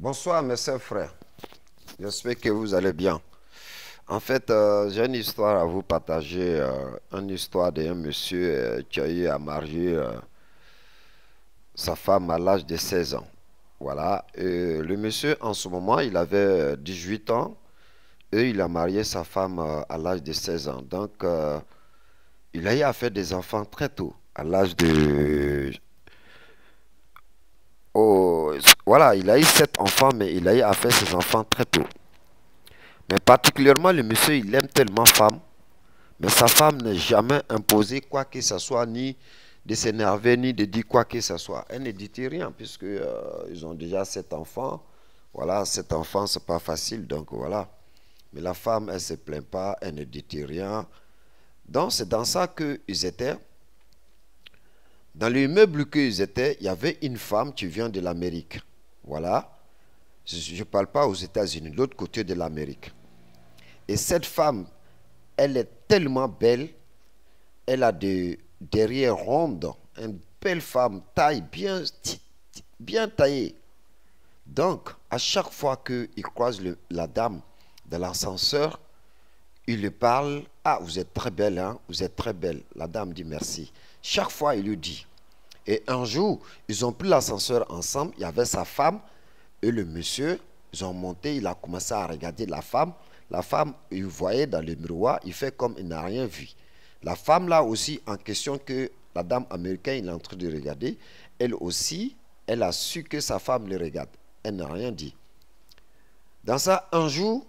Bonsoir mes chers frères, j'espère que vous allez bien. En fait, j'ai une histoire à vous partager, une histoire d'un monsieur qui a eu à marier sa femme à l'âge de 16 ans. Voilà, et le monsieur en ce moment, il avait 18 ans et il a marié sa femme à l'âge de 16 ans. Donc, il a eu à faire des enfants très tôt, à l'âge de... Oh, voilà, il a eu 7 enfants, mais il a eu à faire ses enfants très tôt. Mais particulièrement, le monsieur, il aime tellement femme, mais sa femme n'a jamais imposé quoi que ce soit, ni de s'énerver, ni de dire quoi que ce soit. Elle ne dit rien, puisque ils ont déjà 7 enfants. Voilà, 7 enfants, c'est pas facile, donc voilà. Mais la femme, elle se plaint pas, elle ne dit rien. Donc, c'est dans ça qu'ils étaient. Dans l'immeuble qu'ils étaient, il y avait une femme qui vient de l'Amérique. Voilà. Je ne parle pas aux États-Unis, de l'autre côté de l'Amérique. Et cette femme, elle est tellement belle, elle a des derrière rondes, une belle femme, taille bien taillée. Donc, à chaque fois qu'il croise la dame de l'ascenseur, il lui parle, ah, vous êtes très belle, hein, vous êtes très belle. La dame dit merci. Chaque fois, il lui dit. Et un jour, ils ont pris l'ascenseur ensemble, il y avait sa femme et le monsieur, ils ont monté, il a commencé à regarder la femme. La femme, il voyait dans le miroir, il fait comme il n'a rien vu. La femme là aussi, en question que la dame américaine, il est en train de regarder, elle aussi, elle a su que sa femme le regarde. Elle n'a rien dit. Dans ça, un jour,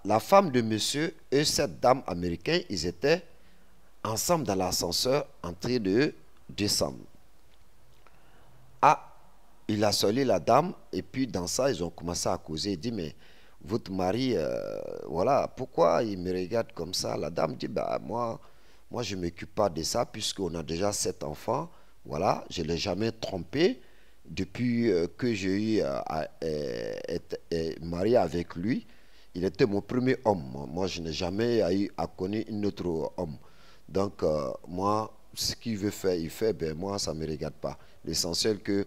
la femme de monsieur et cette dame américaine, ils étaient ensemble dans l'ascenseur en train de descendre. Ah, il a salué la dame et puis dans ça, ils ont commencé à causer. Il dit, mais votre mari, voilà, pourquoi il me regarde comme ça? La dame dit, bah, moi je ne m'occupe pas de ça puisqu'on a déjà 7 enfants. Voilà, je ne l'ai jamais trompé depuis que j'ai eu à être marié avec lui. Il était mon premier homme. Moi, je n'ai jamais eu à connaître un autre homme. Donc, moi, ce qu'il veut faire, il fait. Ben, moi, ça ne me regarde pas. L'essentiel que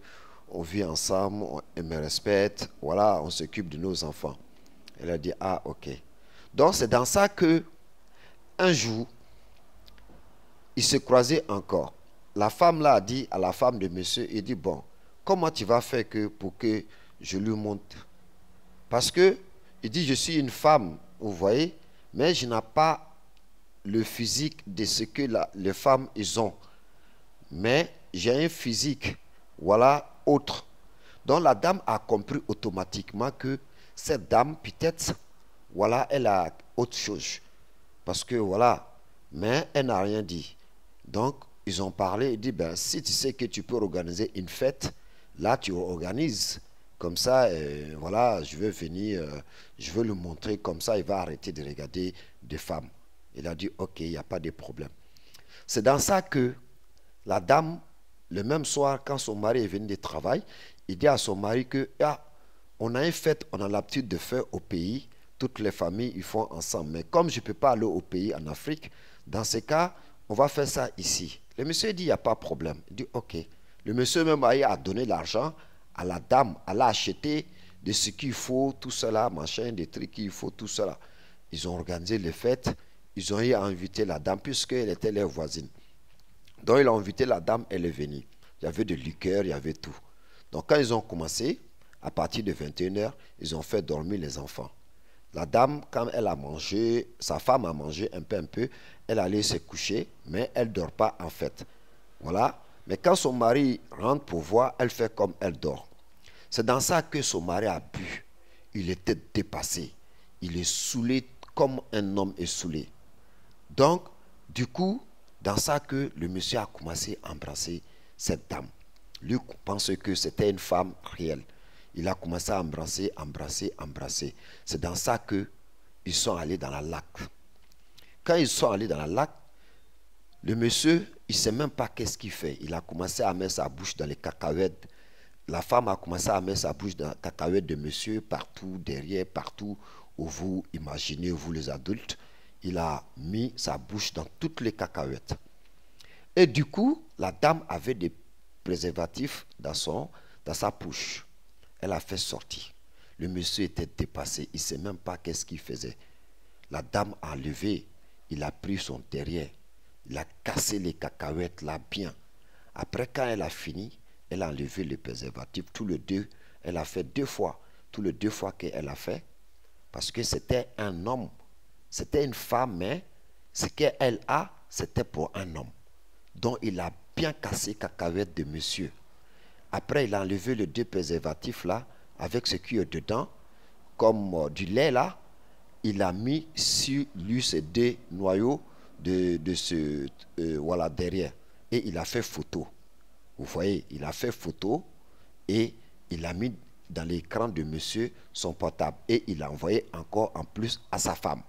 on vit ensemble, on me respecte. Voilà, on s'occupe de nos enfants. Elle a dit, ah, ok. Donc, c'est dans ça que, un jour, ils se croisaient encore. La femme là a dit à la femme de monsieur, il dit, bon, comment tu vas faire pour que je lui montre? Parce que, il dit, je suis une femme, vous voyez, mais je n'ai pas le physique de ce que les femmes ils ont. Mais j'ai un physique, voilà, autre. Donc la dame a compris automatiquement que cette dame, peut-être, voilà, elle a autre chose. Parce que, voilà, mais elle n'a rien dit. Donc, ils ont parlé, ils disent, ben, si tu sais que tu peux organiser une fête, là, tu organises. Comme ça, voilà, je vais venir, je veux le montrer, comme ça, il va arrêter de regarder des femmes. Il a dit, ok, il n'y a pas de problème. C'est dans ça que la dame, le même soir, quand son mari est venu de travail, il dit à son mari que, ah, on a une fête, on a l'habitude de faire au pays, toutes les familles, ils font ensemble. Mais comme je ne peux pas aller au pays en Afrique, dans ce cas, on va faire ça ici. Le monsieur dit, il n'y a pas de problème. Il dit, ok. Le monsieur même a donné l'argent à la dame, elle a acheté de ce qu'il faut, tout cela, machin, des trucs qu'il faut, tout cela. Ils ont organisé les fêtes, ils ont eu à inviter la dame, puisqu'elle était leur voisine. Donc, ils ont invité la dame, elle est venue. Il y avait de liqueur, il y avait tout. Donc, quand ils ont commencé, à partir de 21 h, ils ont fait dormir les enfants. La dame, quand elle a mangé, sa femme a mangé un peu, elle allait se coucher, mais elle ne dort pas en fait. Voilà. Mais quand son mari rentre pour voir, elle fait comme elle dort. C'est dans ça que son mari a bu. Il était dépassé. Il est saoulé comme un homme est saoulé. Donc, du coup, dans ça que le monsieur a commencé à embrasser cette dame. Lui pense que c'était une femme réelle. Il a commencé à embrasser. C'est dans ça que ils sont allés dans la lac. Quand ils sont allés dans la lac, le monsieur, il ne sait même pas qu'est-ce qu'il fait. Il a commencé à mettre sa bouche dans les cacahuètes. La femme a commencé à mettre sa bouche dans les cacahuètes de monsieur, partout, derrière, partout où vous imaginez, vous les adultes. Il a mis sa bouche dans toutes les cacahuètes. Et du coup, la dame avait des préservatifs dans sa poche. Elle a fait sortir. Le monsieur était dépassé. Il ne sait même pas qu'est-ce qu'il faisait. La dame a levé. Il a pris son derrière. Il a cassé les cacahuètes là bien. Après, quand elle a fini, elle a enlevé le préservatif. Tout le deux, elle a fait 2 fois. Tout le 2 fois qu'elle a fait. Parce que c'était un homme. C'était une femme, mais ce qu'elle a, c'était pour un homme. Donc, il a bien cassé cacahuètes de monsieur. Après, il a enlevé les 2 préservatifs là, avec ce qui est dedans, comme du lait là. Il a mis sur lui ces 2 noyaux de ce, voilà, derrière. Et il a fait photo. Vous voyez, il a fait photo et il a mis dans l'écran de monsieur son portable. Et il a envoyé encore en plus à sa femme.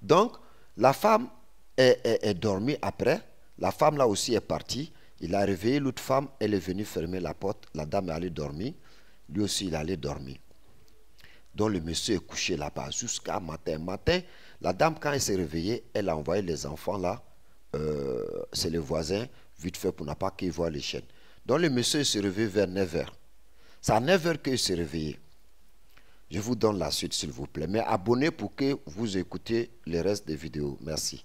Donc, la femme est dormie après. La femme là aussi est partie. Il a réveillé l'autre femme. Elle est venue fermer la porte. La dame est allée dormir. Lui aussi, il est allé dormir. Donc, le monsieur est couché là-bas jusqu'à matin. Matin, la dame, quand elle s'est réveillée, elle a envoyé les enfants là. C'est le voisin, vite fait pour ne pas qu'ils voient les chaînes. Donc, le monsieur s'est réveillé vers 9h. C'est à 9h qu'il s'est réveillé. Je vous donne la suite, s'il vous plaît. Mais abonnez pour que vous écoutez le reste des vidéos. Merci.